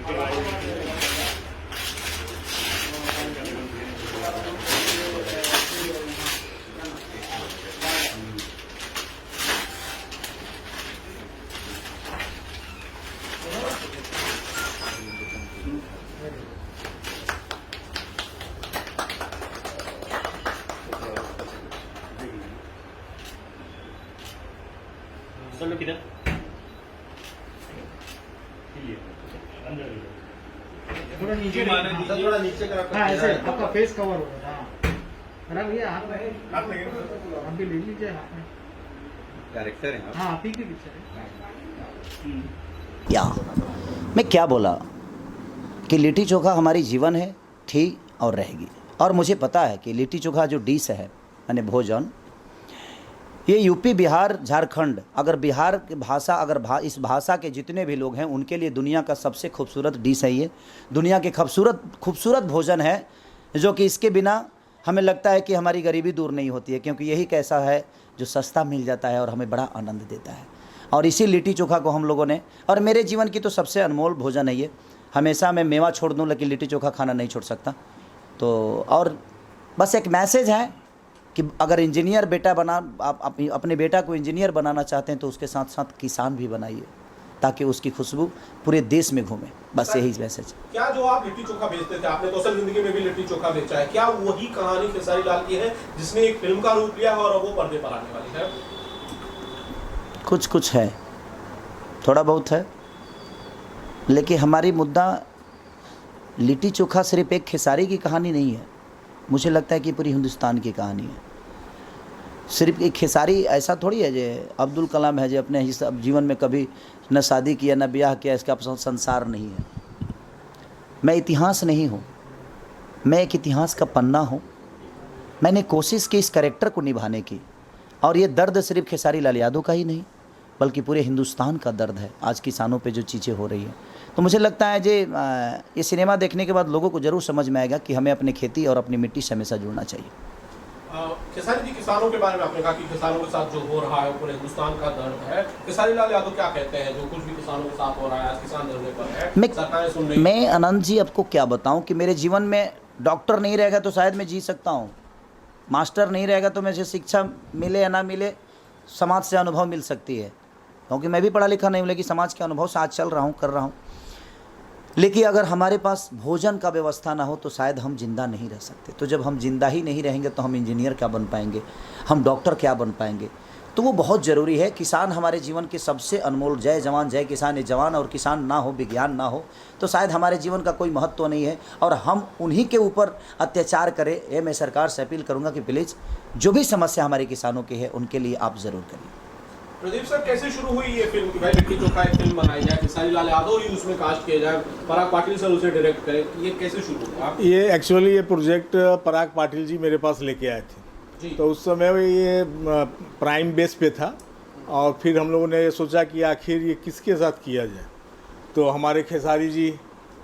चलो किधर थोड़ा नीचे थोड़ा नीचे कर हाँ ऐसे आपका फेस कवर होगा। हाँ अरे भैया आप भी ले लीजिए हाथ में। डायरेक्टर हैं हाँ आप ही के पीछे है। क्या मैं क्या बोला कि लिट्टी चोखा हमारी जीवन है, थी और रहेगी। और मुझे पता है कि लिट्टी चोखा जो डिश है यानी भोजन, ये यूपी, बिहार, झारखंड, अगर बिहार की भाषा इस भाषा के जितने भी लोग हैं उनके लिए दुनिया का सबसे खूबसूरत डिश है। ये दुनिया के खूबसूरत भोजन है जो कि इसके बिना हमें लगता है कि हमारी गरीबी दूर नहीं होती है, क्योंकि यही कैसा है जो सस्ता मिल जाता है और हमें बड़ा आनंद देता है। और इसी लिट्टी चोखा को हम लोगों ने, और मेरे जीवन की तो सबसे अनमोल भोजन है ये। हमेशा मैं मेवा छोड़ दूँ लेकिन लिट्टी चोखा खाना नहीं छोड़ सकता। तो और बस एक मैसेज है कि अगर इंजीनियर बेटा आप अपने बेटा को इंजीनियर बनाना चाहते हैं तो उसके साथ साथ किसान भी बनाइए, ताकि उसकी खुशबू पूरे देश में घूमे। बस यही मैसेज। क्या जो आप लिट्टी चोखा बेचते थे, आपने तो असल जिंदगी में भी लिट्टी चोखा बेचा है, क्या वही कहानी खेसारी लाल की है जिसने एक फिल्म का रूप लिया और वो पर्दे पर आने वाली है? कुछ है, थोड़ा बहुत है, लेकिन हमारी मुद्दा लिट्टी चोखा सिर्फ एक खेसारी की कहानी नहीं है। मुझे लगता है कि पूरी हिंदुस्तान की कहानी है। सिर्फ एक खेसारी ऐसा थोड़ी है जो अब्दुल कलाम है जो अपने जीवन में कभी न शादी किया न ब्याह किया, इसका संसार नहीं है। मैं इतिहास नहीं हूँ, मैं एक इतिहास का पन्ना हूँ। मैंने कोशिश की इस कैरेक्टर को निभाने की, और ये दर्द सिर्फ खेसारी लाल यादव का ही नहीं बल्कि पूरे हिंदुस्तान का दर्द है। आज किसानों पे जो चीज़ें हो रही हैं, तो मुझे लगता है ये सिनेमा देखने के बाद लोगों को ज़रूर समझ में आएगा कि हमें अपनी खेती और अपनी मिट्टी से हमेशा जुड़ना चाहिए। खेसारी जी, किसानों के बारे में आपने कहा कि किसानों के साथ जो हो रहा है पूरे हिंदुस्तान का दर्द है। खेसारी लाल यादव क्या कहते हैं जो कुछ भी किसानों के साथ हो रहा है, आज किसान धरने पर है, सरकारें सुन रही हैं? मैं अनंत जी आपको क्या बताऊं कि मेरे जीवन में डॉक्टर नहीं रहेगा तो शायद मैं जी सकता हूं, मास्टर नहीं रहेगा तो मुझे शिक्षा मिले या ना मिले समाज से अनुभव मिल सकती है, क्योंकि मैं भी पढ़ा लिखा नहीं हूँ लेकिन समाज के अनुभव से आज चल रहा हूँ, कर रहा हूँ। लेकिन अगर हमारे पास भोजन का व्यवस्था ना हो तो शायद हम जिंदा नहीं रह सकते। तो जब हम जिंदा ही नहीं रहेंगे तो हम इंजीनियर क्या बन पाएंगे, हम डॉक्टर क्या बन पाएंगे? तो वो बहुत ज़रूरी है। किसान हमारे जीवन के सबसे अनमोल, जय जवान जय किसान, ये जवान और किसान ना हो, विज्ञान ना हो तो शायद हमारे जीवन का कोई महत्व तो नहीं है, और हम उन्हीं के ऊपर अत्याचार करें। ये मैं सरकार से अपील करूँगा कि प्लीज़ जो भी समस्या हमारे किसानों की है उनके लिए आप ज़रूर करिए। प्रदीप सर, कैसे शुरू हुई ये फिल्म कि भाई लिट्टी चोखा एक फिल्म बनाई जाए, खेसारी लाल यादव ही उसमें कास्ट किया जाए, पराग पाटिल सर उसे डायरेक्ट करें, ये कैसे शुरू हुआ? ये एक्चुअली ये प्रोजेक्ट पराग पाटिल जी मेरे पास लेके आए थे तो उस समय ये प्राइम बेस पे था, और फिर हम लोगों ने ये सोचा कि आखिर ये किसके साथ किया जाए। तो हमारे खेसारी जी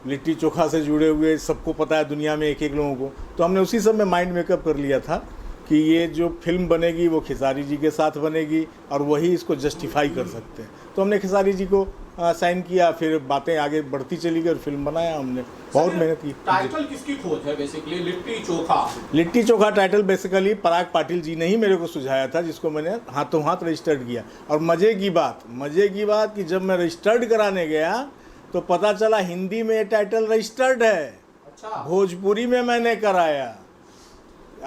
लिट्टी चोखा से जुड़े हुए, सबको पता है दुनिया में एक एक लोगों को, तो हमने उसी समय माइंड मेकअप कर लिया था कि ये जो फिल्म बनेगी वो खेसारी जी के साथ बनेगी और वही इसको जस्टिफाई कर सकते हैं। तो हमने खेसारी जी को साइन किया, फिर बातें आगे बढ़ती चली गई और फिल्म बनाया हमने। बहुत मेहनत की। टाइटल किसकी खोज है basically, litti chokha? Litti chokha title basically पराग पाटिल जी ने ही मेरे को सुझाया था, जिसको मैंने हाथों हाथ रजिस्टर्ड किया। और मज़े की बात कि जब मैं रजिस्टर्ड कराने गया तो पता चला हिंदी में ये टाइटल रजिस्टर्ड है। अच्छा। भोजपुरी में मैंने कराया।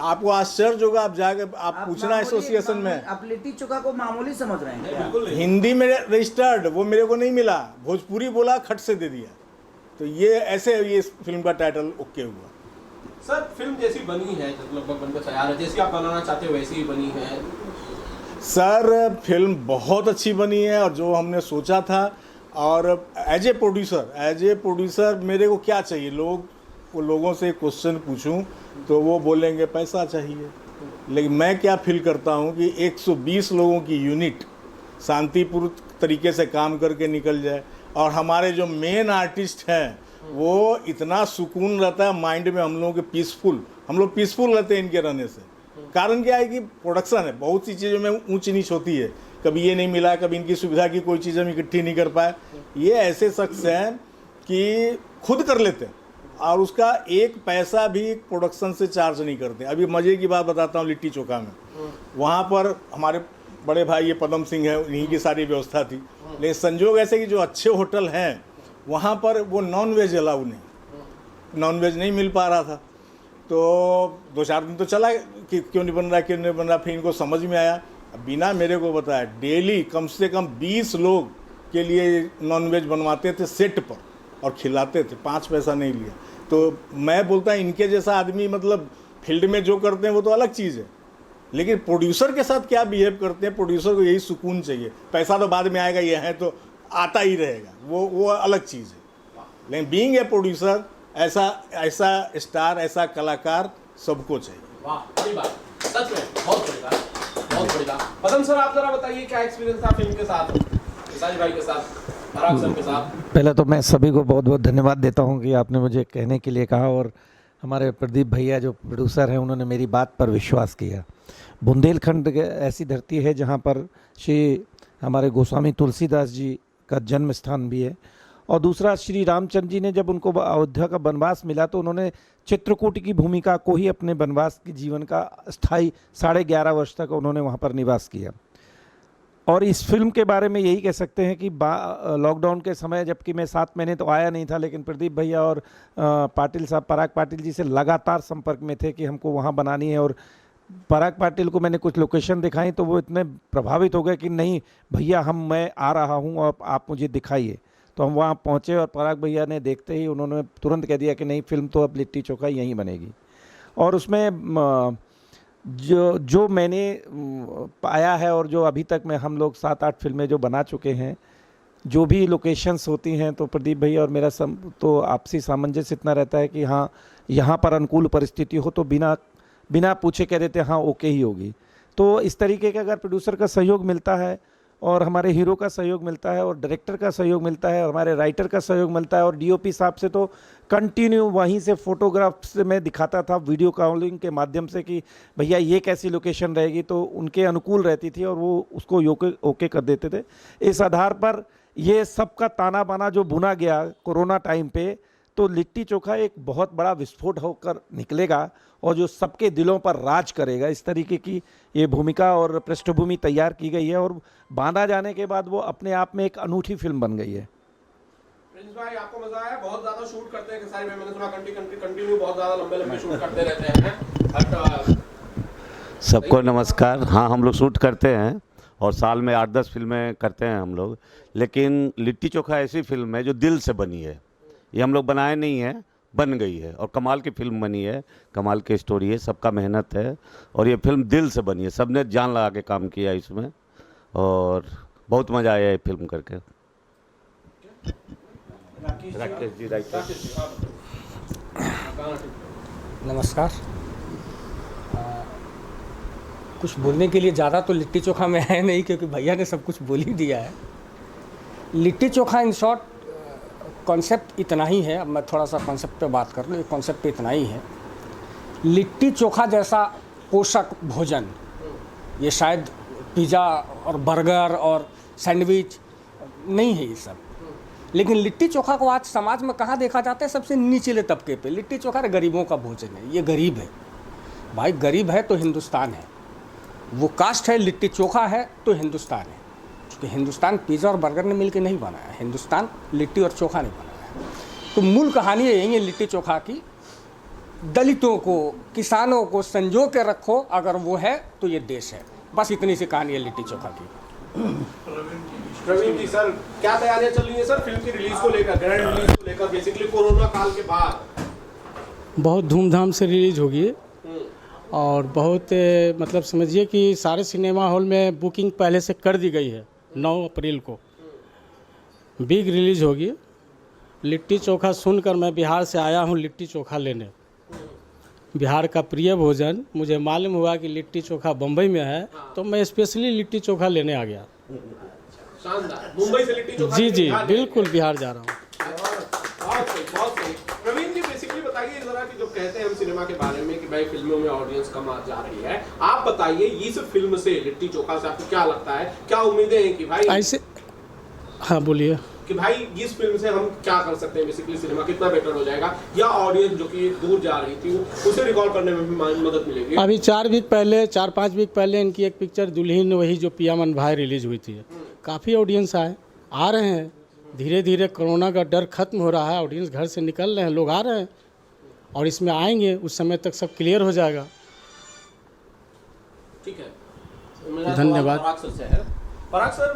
आपको आश्चर्य होगा, आप जाके आप पूछना एसोसिएशन में। आप लिट्टी चोखा को मामूली समझ रहे हैं? बिल्कुल नहीं। हिंदी में रजिस्टर्ड, वो मेरे को नहीं मिला, भोजपुरी बोला, खट से दे दिया। तो ये ऐसे ये फिल्म का टाइटल ओके हुआ। सर, फिल्म जैसी बनी है, लगभग बनकर तैयार है, जैसी आप बनाना चाहते हो वैसी ही बनी है? सर, फिल्म बहुत अच्छी बनी है और जो हमने सोचा था। और एज ए प्रोड्यूसर मेरे को क्या चाहिए, लोगों से क्वेश्चन पूछूं तो वो बोलेंगे पैसा चाहिए, लेकिन मैं क्या फील करता हूं कि 120 लोगों की यूनिट शांतिपूर्ण तरीके से काम करके निकल जाए, और हमारे जो मेन आर्टिस्ट हैं वो इतना सुकून रहता है माइंड में, हम लोग पीसफुल रहते हैं इनके रहने से। कारण क्या है कि प्रोडक्शन है, बहुत सी चीज़ों में ऊंच नीच होती है, कभी ये नहीं मिला, कभी इनकी सुविधा की कोई चीज़ हम इकट्ठी नहीं कर पाए। ये ऐसे शख्स हैं कि खुद कर लेते हैं और उसका एक पैसा भी प्रोडक्शन से चार्ज नहीं करते। अभी मज़े की बात बताता हूँ, लिट्टी चोखा में वहाँ पर हमारे बड़े भाई ये पदम सिंह है, इन्हीं की सारी व्यवस्था थी। लेकिन संजोग ऐसे कि जो अच्छे होटल हैं वहाँ पर वो नॉन वेज अलाउ नहीं, नॉन वेज नहीं मिल पा रहा था। तो 2-4 दिन तो चला कि क्यों नहीं बन रहा, क्यों नहीं बन रहा। फिर इनको समझ में आया, बिना मेरे को बताया डेली कम से कम 20 लोग के लिए नॉन वेज बनवाते थे सेट पर और खिलाते थे, 5 पैसा नहीं लिया। तो मैं बोलता इनके जैसा आदमी मतलब फील्ड में जो करते हैं वो तो अलग चीज़ है, लेकिन प्रोड्यूसर के साथ क्या बिहेव करते हैं, प्रोड्यूसर को यही सुकून चाहिए। पैसा तो बाद में आएगा, ये है तो आता ही रहेगा, वो अलग चीज़ है। लेकिन बीइंग ए प्रोड्यूसर ऐसा स्टार, ऐसा कलाकार सबको चाहिए। वाह, बड़ी बात, सच में बहुत बड़ी बात, बहुत बड़ी बात। पदम सर, आप जरा बताइए क्या एक्सपीरियंस था फिल्म के साथ, खेसारी भाई के साथ, पराग सर के साथ? पहले तो मैं सभी को बहुत बहुत धन्यवाद देता हूं कि आपने मुझे कहने के लिए कहा, और हमारे प्रदीप भैया जो प्रोड्यूसर हैं उन्होंने मेरी बात पर विश्वास किया। बुंदेलखंड ऐसी धरती है जहां पर श्री हमारे गोस्वामी तुलसीदास जी का जन्म स्थान भी है, और दूसरा श्री रामचंद्र जी ने जब उनको अयोध्या का वनवास मिला तो उन्होंने चित्रकूट की भूमिका को ही अपने वनवास के जीवन का स्थायी 11.5 वर्ष तक उन्होंने वहाँ पर निवास किया। और इस फिल्म के बारे में यही कह सकते हैं कि लॉकडाउन के समय, जबकि मैं 7 महीने तो आया नहीं था, लेकिन प्रदीप भैया और पाटिल साहब, पराग पाटिल जी से लगातार संपर्क में थे कि हमको वहाँ बनानी है। और पराग पाटिल को मैंने कुछ लोकेशन दिखाई तो वो इतने प्रभावित हो गए कि नहीं भैया, मैं आ रहा हूँ और आप मुझे दिखाइए। तो हम वहाँ पहुँचे और पराग भैया ने देखते ही उन्होंने तुरंत कह दिया कि नहीं, फिल्म तो अब लिट्टी चोखा यहीं बनेगी। और उसमें जो मैंने पाया है और जो अभी तक में हम लोग 7-8 फिल्में जो बना चुके हैं, जो भी लोकेशंस होती हैं, तो प्रदीप भैया और मेरा तो आपसी सामंजस्य इतना रहता है कि हाँ, यहाँ पर अनुकूल परिस्थिति हो तो बिना पूछे कह देते हाँ ओके ही होगी। तो इस तरीके का अगर प्रोड्यूसर का सहयोग मिलता है और हमारे हीरो का सहयोग मिलता है और डायरेक्टर का सहयोग मिलता है और हमारे राइटर का सहयोग मिलता है और डीओपी साहब से तो कंटिन्यू वहीं से फोटोग्राफ्स में दिखाता था वीडियो कॉलिंग के माध्यम से कि भैया ये कैसी लोकेशन रहेगी, तो उनके अनुकूल रहती थी और वो उसको ओके कर देते थे। इस आधार पर ये सबका ताना बाना जो बुना गया कोरोना टाइम पे, तो लिट्टी चोखा एक बहुत बड़ा विस्फोट होकर निकलेगा और जो सबके दिलों पर राज करेगा, इस तरीके की ये भूमिका और पृष्ठभूमि तैयार की गई है। और बांधा जाने के बाद वो अपने आप में एक अनूठी फिल्म बन गई है। प्रिंस भाई, आपको मजा आया? बहुत ज्यादा शूट करते हैं खेसारी भाई, मैंने सुना कंटिन्यू बहुत ज्यादा लंबे शूट करते रहते हैं। सबको नमस्कार। हाँ, हम लोग शूट करते हैं और साल में 8-10 फिल्में करते हैं हम लोग, लेकिन लिट्टी चोखा ऐसी फिल्म है जो दिल से बनी है। ये हम लोग बनाए नहीं है, बन गई है और कमाल की फिल्म बनी है, कमाल की स्टोरी है, सबका मेहनत है और ये फिल्म दिल से बनी है। सबने जान लगा के काम किया इसमें और बहुत मज़ा आया ये फिल्म करके। राकेश जी, नमस्कार। कुछ बोलने के लिए ज़्यादा तो लिट्टी चोखा में है नहीं, क्योंकि भैया ने सब कुछ बोल ही दिया है। Litti chokha in short concept इतना ही है। अब मैं थोड़ा सा कॉन्सेप्ट पे बात कर लूँ। ये कॉन्सेप्ट पे इतना ही है, लिट्टी चोखा जैसा पोषक भोजन ये शायद पिज़्ज़ा और बर्गर और सैंडविच नहीं है ये सब। लेकिन लिट्टी चोखा को आज समाज में कहाँ देखा जाता है? सबसे निचले तबके पे। लिट्टी चोखा गरीबों का भोजन है, ये गरीब है भाई। गरीब है तो हिंदुस्तान है, वो कास्ट है, लिट्टी चोखा है तो हिंदुस्तान है। क्योंकि हिंदुस्तान पिज़्ज़ा और बर्गर ने मिलकर नहीं बनाया, हिंदुस्तान लिट्टी और चोखा ने बनाया। तो मूल कहानी यही है लिट्टी चोखा की। दलितों को, किसानों को संजो के रखो, अगर वो है तो ये देश है। बस इतनी सी कहानी है लिट्टी चोखा की। प्रवीण जी, सर क्या तैयारियां चल रही है सर फिल्म की रिलीज को लेकर, ग्रैंड रिलीज को लेकर? बेसिकली कोरोना काल के बाद बहुत धूमधाम से रिलीज होगी और बहुत मतलब समझिए कि सारे सिनेमा हॉल में बुकिंग पहले से कर दी गई है। 9 अप्रैल को बिग रिलीज होगी। लिट्टी चोखा सुनकर मैं बिहार से आया हूँ लिट्टी चोखा लेने। बिहार का प्रिय भोजन, मुझे मालूम हुआ कि लिट्टी चोखा बम्बई में है तो मैं स्पेशली लिट्टी चोखा लेने आ गया। शानदार। मुंबई से लिट्टी चोखा? जी, बिल्कुल बिहार जा रहा हूँ। बहुत सही। प्रवीण जी, बेसिकली बताइए जरा कि जो कहते हैं हम सिनेमा के बारे में कि भाई फिल्मों में ऑडियंस कम आ जा रही है, आप बताइए इस फिल्म से, लिट्टी चोखा से आपको क्या लगता है, क्या उम्मीदें हैं कि भाई ऐसे? हाँ बोलिए। कि भाई इस फिल्म से हम क्या कर सकते हैं, बेसिकली सिनेमा कितना बेटर हो जाएगा, या ऑडियंस जो कि दूर जा रही थी उसे रिकॉल करने में भी मदद मिलेगी? अभी 4-5 वीक पहले इनकी एक पिक्चर दुल्हन, वही जो पिया मन भाई रिलीज हुई थी, काफ़ी ऑडियंस आ रहे हैं। धीरे धीरे कोरोना का डर खत्म हो रहा है, ऑडियंस घर से निकल रहे हैं, लोग आ रहे हैं और इसमें आएंगे, उस समय तक सब क्लियर हो जाएगा। ठीक है, मेरा धन्यवाद। पराग सर से है। पराग सर,